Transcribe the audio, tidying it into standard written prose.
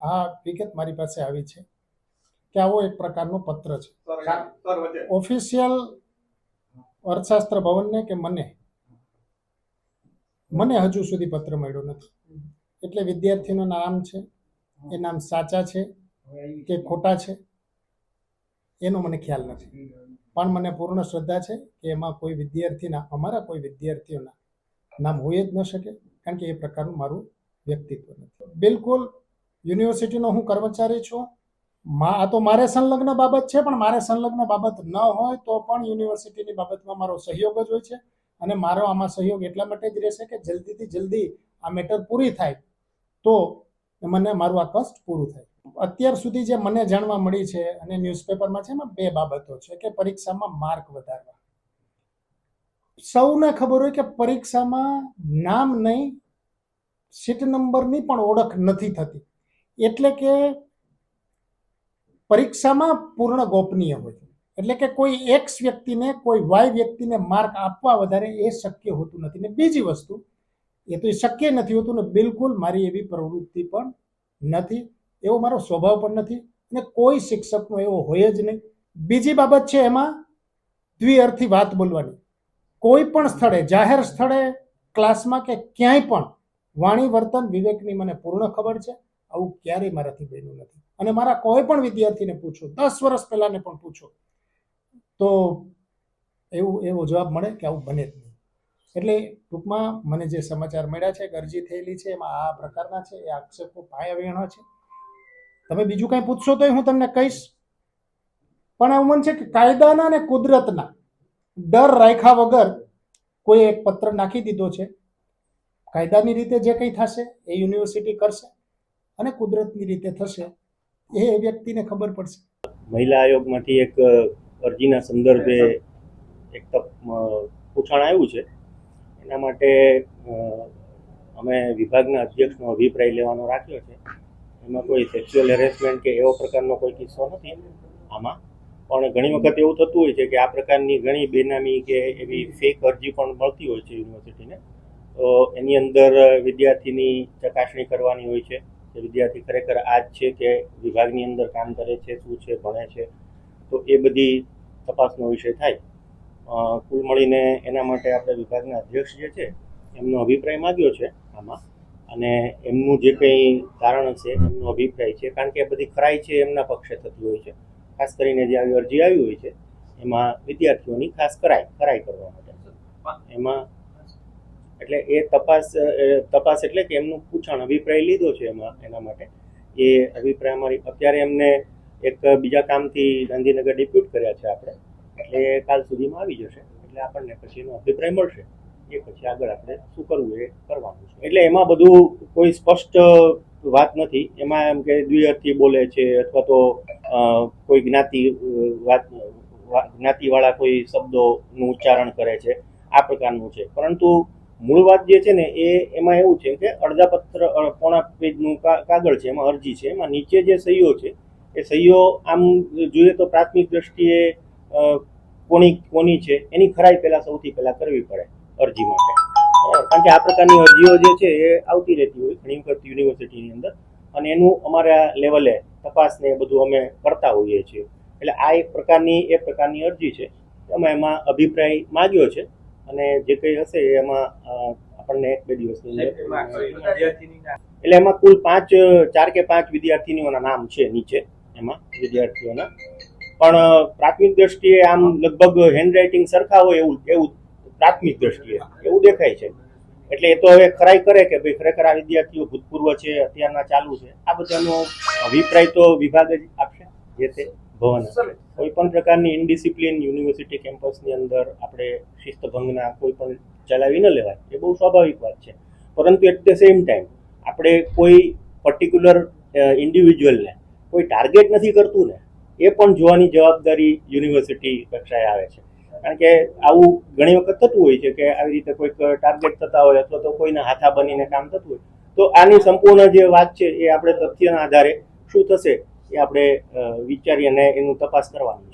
આ વિગત મારી પાસે આવી છે કે આવો એક પ્રકારનો પત્ર છે ઓફિશિયલ અર્થશાસ્ત્ર ભવનને કે મને હજુ સુધી પત્ર મળ્યો નથી. એટલે વિદ્યાર્થીનું નામ છે એ નામ સાચા છે કે ખોટા છે એનો મને ખ્યાલ નથી, પણ મને પૂર્ણ શ્રદ્ધા છે કે એમાં કોઈ વિદ્યાર્થીના અમારા કોઈ વિદ્યાર્થીઓના નામ હોય જ ન શકે, કારણ કે એ પ્રકારનું મારું વ્યક્તિત્વ નથી. બિલકુલ યુનિવર્સિટીનો હું કર્મચારી છું. આ તો મારે સંલગ્ન બાબત છે, પણ મારે સંલગ્ન બાબત ન હોય તો પણ યુનિવર્સિટીની બાબતમાં મારો સહયોગ જ હોય છે. અને મારો આમાં સહયોગ એટલા માટે જ રહેશે કે જલ્દીથી જલ્દી આ મેટર પૂરી થાય તો મને મારું આ કષ્ટ પૂરું થાય. અત્યાર સુધી જે મને જાણવા મળી છે અને ન્યૂઝપેપરમાં છે એમાં બે બાબતો છે કે પરીક્ષામાં માર્ક વધારવા. સૌને ખબર હોય કે પરીક્ષામાં નામ નહીં, સીટ નંબરની પણ ઓળખ નથી થતી, એટલે કે પરીક્ષામાં પૂર્ણ ગોપનીય હોય, એટલે કે કોઈ એક્સ વ્યક્તિને કોઈ વાય વ્યક્તિને માર્ક આપવા વધારે એ શક્ય હોતું નથી. ને બીજી વસ્તુ, એ તો શક્ય નથી હોતું ને બિલકુલ મારી એવી પ્રવૃત્તિ પણ નથી, એવો મારો સ્વભાવ પણ નથી અને કોઈ શિક્ષકનો એવો હોય જ નહીં. બીજી બાબત છે એમાં દ્વિઅર્થી વાત બોલવાની. કોઈ પણ સ્થળે, જાહેર સ્થળે, ક્લાસમાં કે ક્યાંય પણ વાણી વર્તન વિવેકની મને પૂર્ણ ખબર છે. આવું ક્યારેય મારાથી બન્યું નથી. અને મારા કોઈ પણ વિદ્યાર્થીને પૂછો, 10 વર્ષ પહેલાને પણ પૂછો તો એવો જવાબ મળે કે આવું બને જ નહીં. એટલે ટૂંકમાં મને જે સમાચાર મળ્યા છે, અરજી થયેલી છે, એમાં આ પ્રકારના છે, એ આક્ષેપો પાયાવિહોણા છે. તમે બીજું કંઈ પૂછશો તો હું તમને કહીશ, પણ એવું મન છે કે કાયદાના અને કુદરતના ડર રાખ્યા વગર કોઈ એક પત્ર નાખી દીધો છે. કાયદાની રીતે જે કંઈ થશે એ યુનિવર્સિટી કરશે અને કુદરતની રીતે થશે એ વ્યક્તિને ખબર પડશે. મહિલા આયોગમાંથી એક અરજીના સંદર્ભે એક પૂછાણ આવ્યું છે. એના માટે અમે વિભાગના અધ્યક્ષનો અભિપ્રાય લેવાનો રાખ્યો છે. એમાં કોઈ સેક્સ્યુઅલ હેરેસમેન્ટ કે એવો પ્રકારનો કોઈ કિસ્સો નથી આમાં, પણ ઘણી વખત એવું થતું હોય છે કે આ પ્રકારની ઘણી બેનામી કે એવી ફેક અરજી પણ મળતી હોય છે યુનિવર્સિટીને. તો એની અંદર વિદ્યાર્થીની ચકાસણી કરવાની હોય છે કે વિદ્યાર્થી ખરેખર આ જ છે કે વિભાગની અંદર કામ કરે છે, શું છે, ભણે છે. તો એ બધી તપાસનો વિષય થાય. કુલ મળીને એના માટે આપણે વિભાગના અધ્યક્ષ જે છે એમનો અભિપ્રાય માગ્યો છે આમાં, અને એમનું જે કંઈ કારણ છે એમનો અભિપ્રાય છે, કારણ કે બધી ખરાઈ છે એમના પક્ષે થતી હોય છે. ખાસ કરીને જે આવી અરજી આવી હોય છે એમાં વિદ્યાર્થીઓની ખાસ ખરાઈ કરવા માટે એમાં, એટલે એ તપાસ એટલે કે એમનું પૂછાણ અભિપ્રાય લીધો છે એમાં. એના માટે એ અભિપ્રાય અમારી અત્યારે એમને એક બીજા કામથી ગાંધીનગર ડિપ્યુટ કર્યા છે આપણે, એટલે કાલ સુધીમાં આવી જશે. એટલે આપણને પછી એનો અભિપ્રાય મળશે, એ પછી આગળ આપણે શું કરવું એ કરવાનું છે. એટલે એમાં બધું કોઈ સ્પષ્ટ વાત નથી. એમાં એમ કે દ્વિઅર્થી બોલે છે અથવા તો કોઈ જ્ઞાતિવાળા કોઈ શબ્દોનું ઉચ્ચારણ કરે છે, આ પ્રકારનું છે. પરંતુ મૂળ વાત જે છે ને એમાં એવું છે કે અડધા પત્ર પોણા પેજનું કાગળ છે, એમાં અરજી છે. એમાં નીચે જે સહીઓ છે એ સહીઓ આમ જોઈએ તો પ્રાથમિક દ્રષ્ટિએ કોની છે એની ખરાઈ સૌથી પહેલા કરવી પડે અરજી માટે, કારણ કે આ પ્રકારની અરજીઓ જે છે એ આવતી રહેતી હોય ઘણી વખત યુનિવર્સિટીની અંદર, અને એનું અમારા લેવલે તપાસને એ બધું અમે કરતા હોઈએ છીએ. એટલે આ એક પ્રકારની અરજી છે. અમે એમાં અભિપ્રાય માગ્યો છે અને જે કંઈ હશે એમાં આપણને 1-2 દિવસની અંદર, એટલે એમાં કુલ 4 કે 5 વિદ્યાર્થીનીઓના નામ છે નીચે એમાં વિદ્યાર્થીઓના, પણ પ્રાથમિક દ્રષ્ટિએ આમ લગભગ હેન્ડરાઇટિંગ સરખા હોય એવું પ્રાથમિક દ્રષ્ટિએ એવું દેખાય છે. એટલે એ તો હવે ખરાઈ કરે કે ભાઈ ખરેખર આ વિદ્યાર્થીઓ ભૂતપૂર્વ છે, અત્યારના ચાલુ છે, આ બધાનો અભિપ્રાય તો વિભાગ જ આપશે, જે તે ભવન. કોઈ પણ પ્રકારની ઇનડિસિપ્લિન યુનિવર્સિટી કેમ્પસની અંદર આપણે શિસ્તભંગના કોઈ પણ ચલાવી ન લેવાય, એ બહુ સ્વાભાવિક વાત છે. પરંતુ એટ ધ સેમ ટાઈમ આપણે કોઈ પર્ટિક્યુલર ઇન્ડિવિજ્યુઅલને કોઈ ટાર્ગેટ નથી કરતું ને, એ પણ જોવાની જવાબદારી યુનિવર્સિટી કક્ષાએ આવે છે. કારણ કે આવું ઘણી વખત થતું હોય છે કે આવી રીતે કોઈક ટાર્ગેટ થતા હોય અથવા તો કોઈના હાથા બનીને કામ થતું હોય. તો આની સંપૂર્ણ જે વાત છે એ આપણે તથ્યના આધારે શું થશે એ આપણે વિચારી અને એનું તપાસ કરવાની.